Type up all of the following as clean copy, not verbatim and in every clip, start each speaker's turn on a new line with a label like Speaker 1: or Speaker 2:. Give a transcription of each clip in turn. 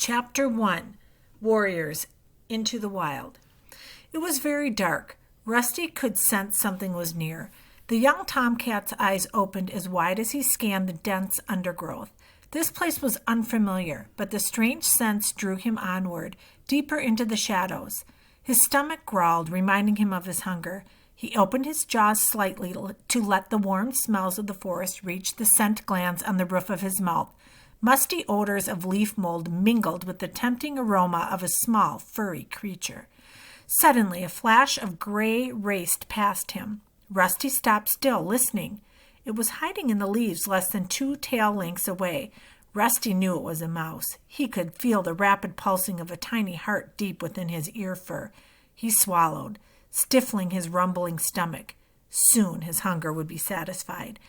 Speaker 1: Chapter 1 Warriors Into the Wild. It was very dark. Rusty could sense something was near. The young tomcat's eyes opened as wide as he scanned the dense undergrowth. This place was unfamiliar, but the strange sense drew him onward, deeper into the shadows. His stomach growled, reminding him of his hunger. He opened his jaws slightly to let the warm smells of the forest reach the scent glands on the roof of his mouth. Musty odors of leaf mold mingled with the tempting aroma of a small, furry creature. Suddenly, a flash of gray raced past him. Rusty stopped still, listening. It was hiding in the leaves less than 2 tail lengths away. Rusty knew it was a mouse. He could feel the rapid pulsing of a tiny heart deep within his ear fur. He swallowed, stifling his rumbling stomach. Soon his hunger would be satisfied.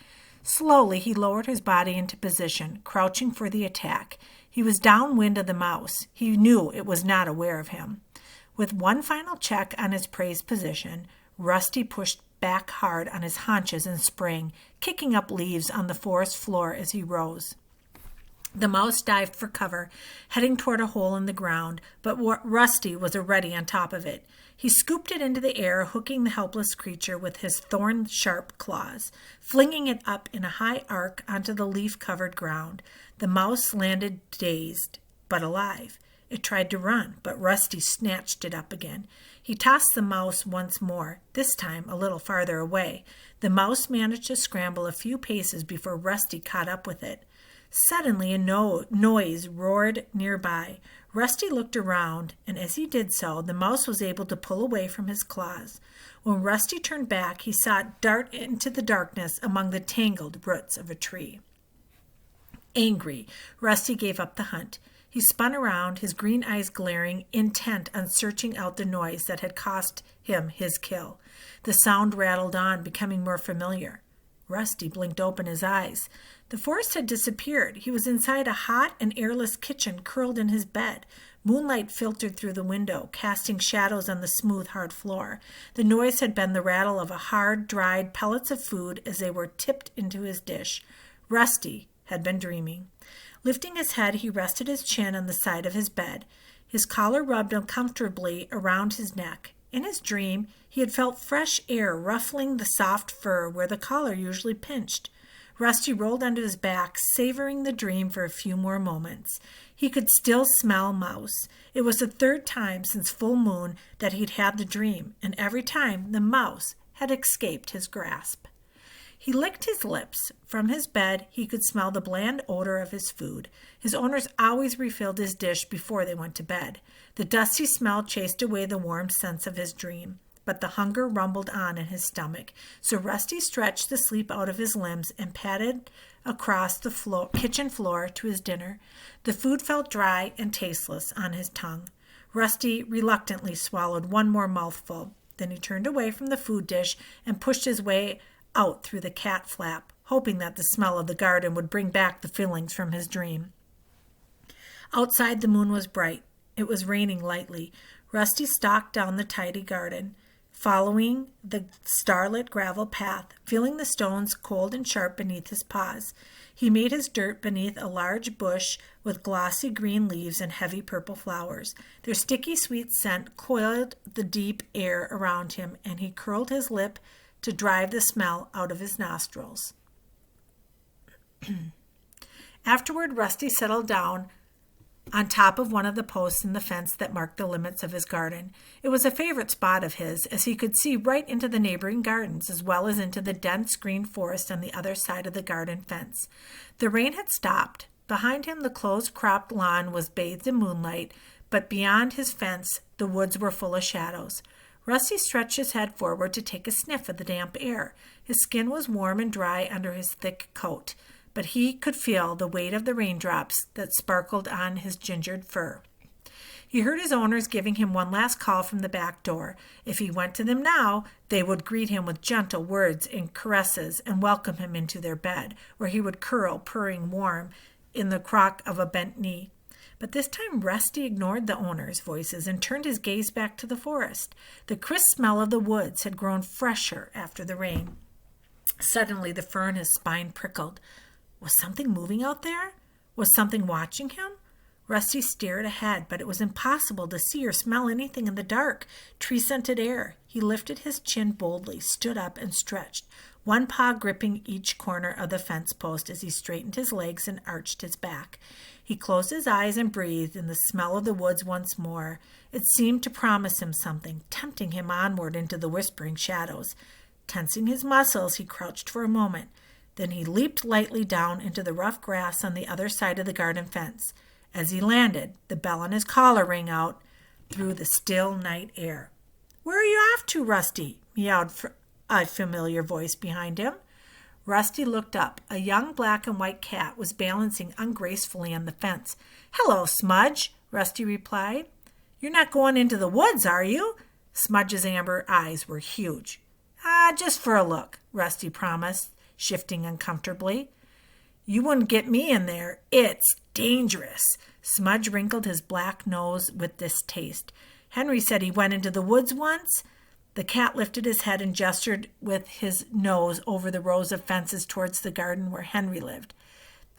Speaker 1: Slowly, he lowered his body into position, crouching for the attack. He was downwind of the mouse. He knew it was not aware of him. With one final check on his prey's position, Rusty pushed back hard on his haunches and sprang, kicking up leaves on the forest floor as he rose. The mouse dived for cover, heading toward a hole in the ground, but Rusty was already on top of it. He scooped it into the air, hooking the helpless creature with his thorn-sharp claws, flinging it up in a high arc onto the leaf-covered ground. The mouse landed dazed, but alive. It tried to run, but Rusty snatched it up again. He tossed the mouse once more, this time a little farther away. The mouse managed to scramble a few paces before Rusty caught up with it. Suddenly a noise roared nearby. Rusty looked around, and as he did so, the mouse was able to pull away from his claws. When Rusty turned back, he saw it dart into the darkness among the tangled roots of a tree. Angry, Rusty gave up the hunt. He spun around, his green eyes glaring, intent on searching out the noise that had cost him his kill. The sound rattled on, becoming more familiar. Rusty blinked open his eyes. The forest had disappeared. He was inside a hot and airless kitchen, curled in his bed. Moonlight filtered through the window, casting shadows on the smooth, hard floor. The noise had been the rattle of hard, dried pellets of food as they were tipped into his dish. Rusty had been dreaming. Lifting his head, he rested his chin on the side of his bed. His collar rubbed uncomfortably around his neck. In his dream, he had felt fresh air ruffling the soft fur where the collar usually pinched. Rusty rolled onto his back, savoring the dream for a few more moments. He could still smell mouse. It was the 3rd time since full moon that he'd had the dream, and every time the mouse had escaped his grasp. He licked his lips. From his bed, he could smell the bland odor of his food. His owners always refilled his dish before they went to bed. The dusty smell chased away the warm sense of his dream, but the hunger rumbled on in his stomach. So Rusty stretched the sleep out of his limbs and padded across the kitchen floor to his dinner. The food felt dry and tasteless on his tongue. Rusty reluctantly swallowed one more mouthful. Then he turned away from the food dish and pushed his way out through the cat flap, hoping that the smell of the garden would bring back the feelings from his dream. Outside, the moon was bright. It was raining lightly. Rusty stalked down the tidy garden, following the starlit gravel path, feeling the stones cold and sharp beneath his paws. He made his dirt beneath a large bush with glossy green leaves and heavy purple flowers. Their sticky sweet scent coiled the deep air around him, and he curled his lip to drive the smell out of his nostrils. Afterward, Rusty settled down on top of one of the posts in the fence that marked the limits of his garden. It was a favorite spot of his, as he could see right into the neighboring gardens, as well as into the dense green forest on the other side of the garden fence. The rain had stopped. Behind him, the close-cropped lawn was bathed in moonlight, but beyond his fence, the woods were full of shadows. Rusty stretched his head forward to take a sniff of the damp air. His skin was warm and dry under his thick coat, but he could feel the weight of the raindrops that sparkled on his gingered fur. He heard his owners giving him one last call from the back door. If he went to them now, they would greet him with gentle words and caresses and welcome him into their bed, where he would curl, purring warm, in the crock of a bent knee. But this time Rusty ignored the owners' voices and turned his gaze back to the forest. The crisp smell of the woods had grown fresher after the rain. Suddenly the fur in his spine prickled. Was something moving out there? Was something watching him? Rusty stared ahead, but it was impossible to see or smell anything in the dark, tree-scented air. He lifted his chin boldly, stood up, and stretched, one paw gripping each corner of the fence post as he straightened his legs and arched his back. He closed his eyes and breathed in the smell of the woods once more. It seemed to promise him something, tempting him onward into the whispering shadows. Tensing his muscles, he crouched for a moment. Then he leaped lightly down into the rough grass on the other side of the garden fence. As he landed, the bell on his collar rang out through the still night air. "Where are you off to, Rusty?" meowed a familiar voice behind him. Rusty looked up. A young black and white cat was balancing ungracefully on the fence. "Hello, Smudge," Rusty replied. "You're not going into the woods, are you?" Smudge's amber eyes were huge. Just for a look," Rusty promised, shifting uncomfortably. "You wouldn't get me in there. It's dangerous." Smudge wrinkled his black nose with distaste. "Henry said he went into the woods once." The cat lifted his head and gestured with his nose over the rows of fences towards the garden where Henry lived.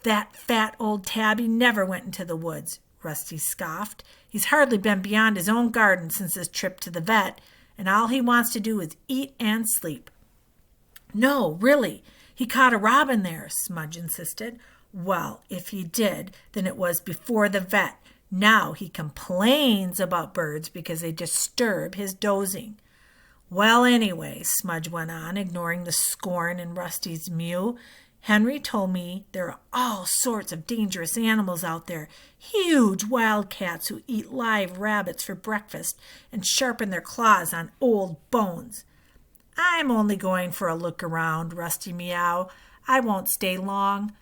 Speaker 1: "That fat old tabby never went into the woods," Rusty scoffed. "He's hardly been beyond his own garden since his trip to the vet, and all he wants to do is eat and sleep." "No, really, he caught a robin there," Smudge insisted. "Well, if he did, then it was before the vet. Now he complains about birds because they disturb his dozing." "Well, anyway," Smudge went on, ignoring the scorn in Rusty's mew, "Henry told me there are all sorts of dangerous animals out there. Huge wildcats who eat live rabbits for breakfast and sharpen their claws on old bones." "I'm only going for a look around," Rusty meowed. "I won't stay long."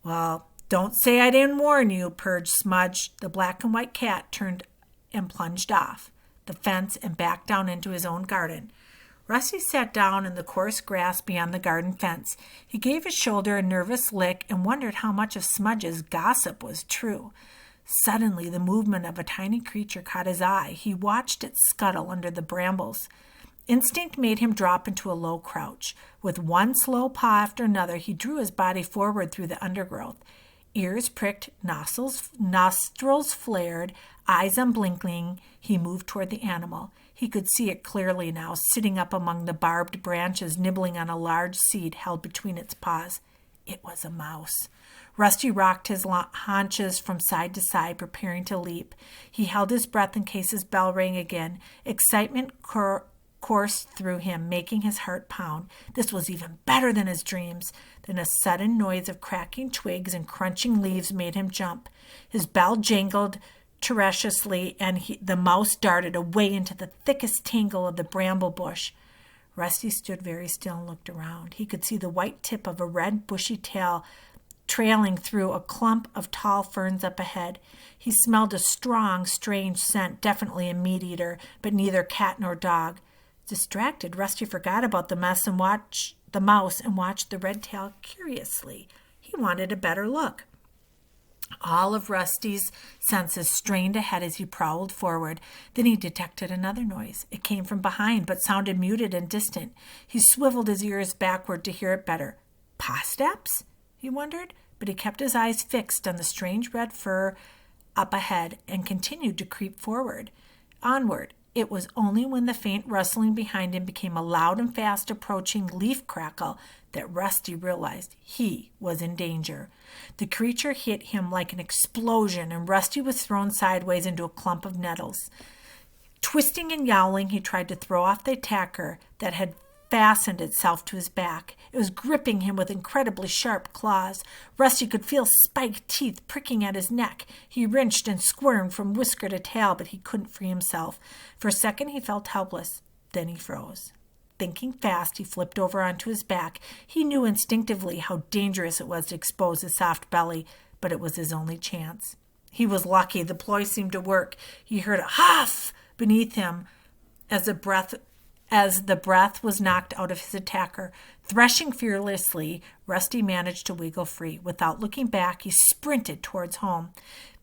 Speaker 1: "Well, don't say I didn't warn you," purred Smudge. The black and white cat turned and plunged off the fence and back down into his own garden. Rusty sat down in the coarse grass beyond the garden fence. He gave his shoulder a nervous lick and wondered how much of Smudge's gossip was true. Suddenly, the movement of a tiny creature caught his eye. He watched it scuttle under the brambles. Instinct made him drop into a low crouch. With one slow paw after another, he drew his body forward through the undergrowth. Ears pricked, nostrils flared, eyes unblinking, he moved toward the animal. He could see it clearly now, sitting up among the barbed branches, nibbling on a large seed held between its paws. It was a mouse. Rusty rocked his haunches from side to side, preparing to leap. He held his breath in case his bell rang again. Excitement coursed through him, making his heart pound. This was even better than his dreams. Then a sudden noise of cracking twigs and crunching leaves made him jump. His bell jangled terrificiously, and the mouse darted away into the thickest tangle of the bramble bush. Rusty stood very still and looked around. He could see the white tip of a red bushy tail trailing through a clump of tall ferns up ahead. He smelled a strong, strange scent, definitely a meat-eater, but neither cat nor dog. Distracted, Rusty forgot about the mouse and watched the red tail curiously. He wanted a better look. All of Rusty's senses strained ahead as he prowled forward. Then he detected another noise. It came from behind, but sounded muted and distant. He swiveled his ears backward to hear it better. Paw steps? He wondered, but he kept his eyes fixed on the strange red fur up ahead and continued to creep onward. It was only when the faint rustling behind him became a loud and fast approaching leaf crackle that Rusty realized he was in danger. The creature hit him like an explosion, and Rusty was thrown sideways into a clump of nettles. Twisting and yowling, he tried to throw off the attacker that had fastened itself to his back. It was gripping him with incredibly sharp claws. Rusty could feel spiked teeth pricking at his neck. He wrenched and squirmed from whisker to tail, but he couldn't free himself. For a second he felt helpless. Then he froze. Thinking fast, he flipped over onto his back. He knew instinctively how dangerous it was to expose his soft belly, but it was his only chance. He was lucky. The ploy seemed to work. He heard a huff beneath him as the breath was knocked out of his attacker. Threshing fearlessly, Rusty managed to wiggle free. Without looking back, he sprinted towards home.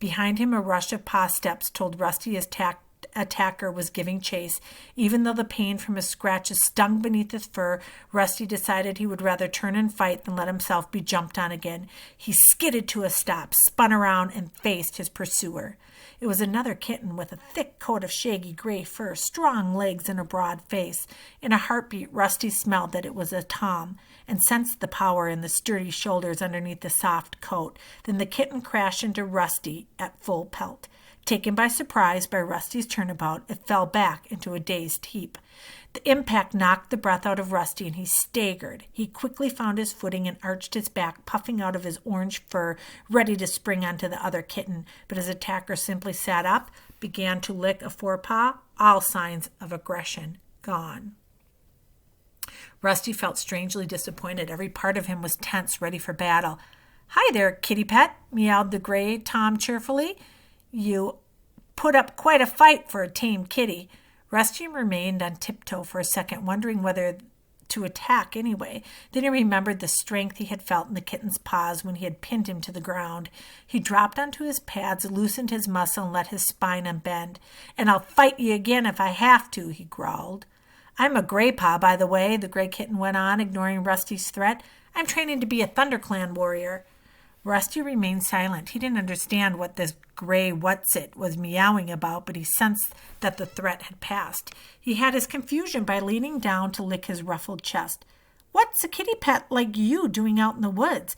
Speaker 1: Behind him, a rush of paw steps told Rusty his attacker was giving chase. Even though the pain from his scratches stung beneath his fur, Rusty decided he would rather turn and fight than let himself be jumped on again. He skidded to a stop, spun around, and faced his pursuer. It was another kitten with a thick coat of shaggy gray fur, strong legs, and a broad face. In a heartbeat, Rusty smelled that it was a Tom and sensed the power in the sturdy shoulders underneath the soft coat. Then the kitten crashed into Rusty at full pelt. Taken by surprise by Rusty's turnabout, it fell back into a dazed heap. The impact knocked the breath out of Rusty, and he staggered. He quickly found his footing and arched his back, puffing out of his orange fur, ready to spring onto the other kitten. But his attacker simply sat up, began to lick a forepaw, all signs of aggression gone. Rusty felt strangely disappointed. Every part of him was tense, ready for battle. "Hi there, kitty pet," meowed the gray Tom cheerfully. "You put up quite a fight for a tame kitty." Rusty remained on tiptoe for a second, wondering whether to attack anyway. Then he remembered the strength he had felt in the kitten's paws when he had pinned him to the ground. He dropped onto his pads, loosened his muscle, and let his spine unbend. "And I'll fight you again if I have to," he growled. "I'm a gray paw, by the way," the gray kitten went on, ignoring Rusty's threat. "I'm training to be a ThunderClan warrior." Rusty remained silent. He didn't understand what this gray what's-it was meowing about, but he sensed that the threat had passed. He had his confusion by leaning down to lick his ruffled chest. "What's a kitty pet like you doing out in the woods?"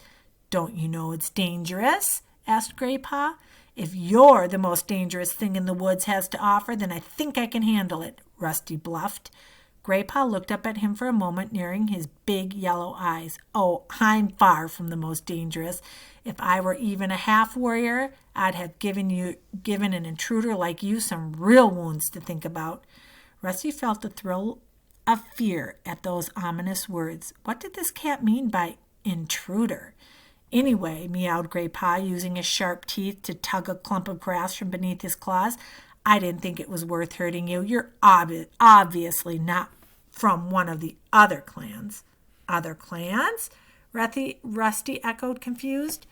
Speaker 1: "Don't you know it's dangerous?" asked Gray Paw. "If you're the most dangerous thing in the woods has to offer, then I think I can handle it," Rusty bluffed. Gray Paw looked up at him for a moment, narrowing his big yellow eyes. "Oh, I'm far from the most dangerous. If I were even a half-warrior, I'd have given an intruder like you some real wounds to think about." Rusty felt a thrill of fear at those ominous words. What did this cat mean by intruder? "Anyway," meowed Gray Paw, using his sharp teeth to tug a clump of grass from beneath his claws, "I didn't think it was worth hurting you. You're obviously not from one of the other clans." "Other clans?" Rusty echoed, confused.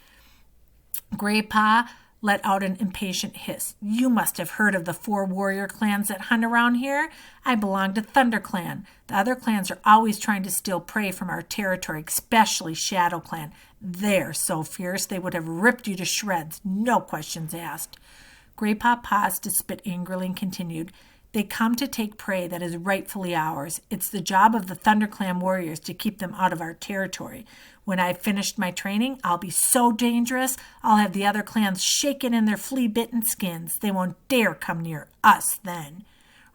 Speaker 1: Gray Paw let out an impatient hiss. "You must have heard of the 4 warrior clans that hunt around here. I belong to ThunderClan. The other clans are always trying to steal prey from our territory, especially ShadowClan. They're so fierce they would have ripped you to shreds, no questions asked." Gray Paw paused to spit angrily and continued. "They come to take prey that is rightfully ours. It's the job of the ThunderClan warriors to keep them out of our territory. When I've finished my training, I'll be so dangerous, I'll have the other clans shaken in their flea-bitten skins. They won't dare come near us then."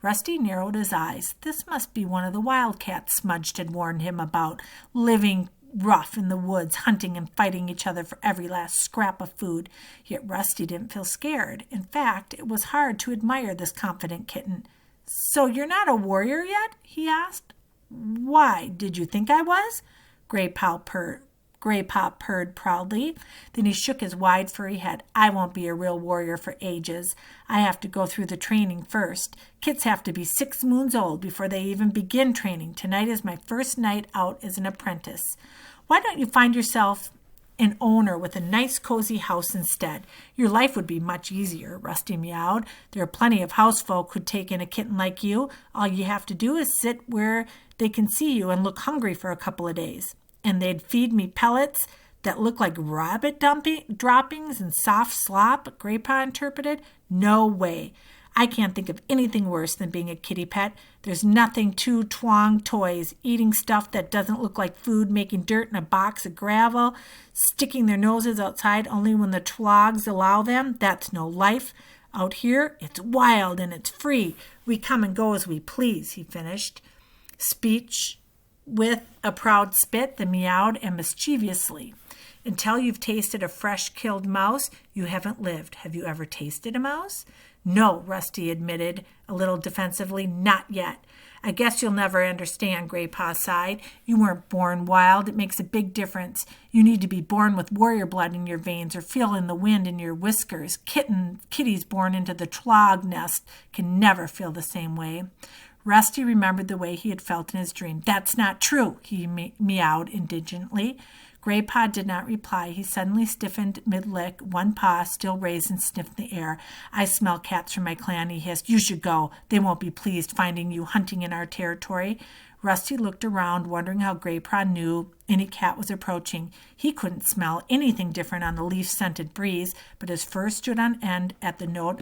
Speaker 1: Rusty narrowed his eyes. This must be one of the wildcats Smudge had warned him about, living rough in the woods, hunting and fighting each other for every last scrap of food. Yet Rusty didn't feel scared. In fact, it was hard to admire this confident kitten. "So you're not a warrior yet?" he asked. "Why, did you think I was?" Gray Paw purred proudly. Then he shook his wide furry head. "I won't be a real warrior for ages. I have to go through the training first. Kits have to be 6 moons old before they even begin training. Tonight is my first night out as an apprentice. Why don't you find yourself an owner with a nice cozy house instead? Your life would be much easier," Rusty meowed. "There are plenty of housefolk who'd take in a kitten like you. All you have to do is sit where they can see you and look hungry for a couple of days. And they'd feed me pellets that look like rabbit droppings and soft slop," Gray Paw interpreted. "No way. I can't think of anything worse than being a kitty pet. There's nothing to twang toys, eating stuff that doesn't look like food, making dirt in a box of gravel, sticking their noses outside only when the twogs allow them. That's no life. Out here, it's wild and it's free. We come and go as we please," he finished. Speech with a proud spit, the meowed and mischievously. "Until you've tasted a fresh killed mouse, you haven't lived. Have you ever tasted a mouse?" "No," Rusty admitted, a little defensively. "Not yet." "I guess you'll never understand," Gray Paw sighed. "You weren't born wild. It makes a big difference. You need to be born with warrior blood in your veins or feel in the wind in your whiskers. Kitties born into the tlog nest can never feel the same way." Rusty remembered the way he had felt in his dream. "That's not true," he meowed indignantly. Gray Paw did not reply. He suddenly stiffened mid-lick, one paw still raised and sniffed the air. I smell cats from my clan, he hissed. You should go. They won't be pleased finding you hunting in our territory. Rusty looked around, wondering how Gray Paw knew any cat was approaching. He couldn't smell anything different on the leaf-scented breeze, but his fur stood on end at the note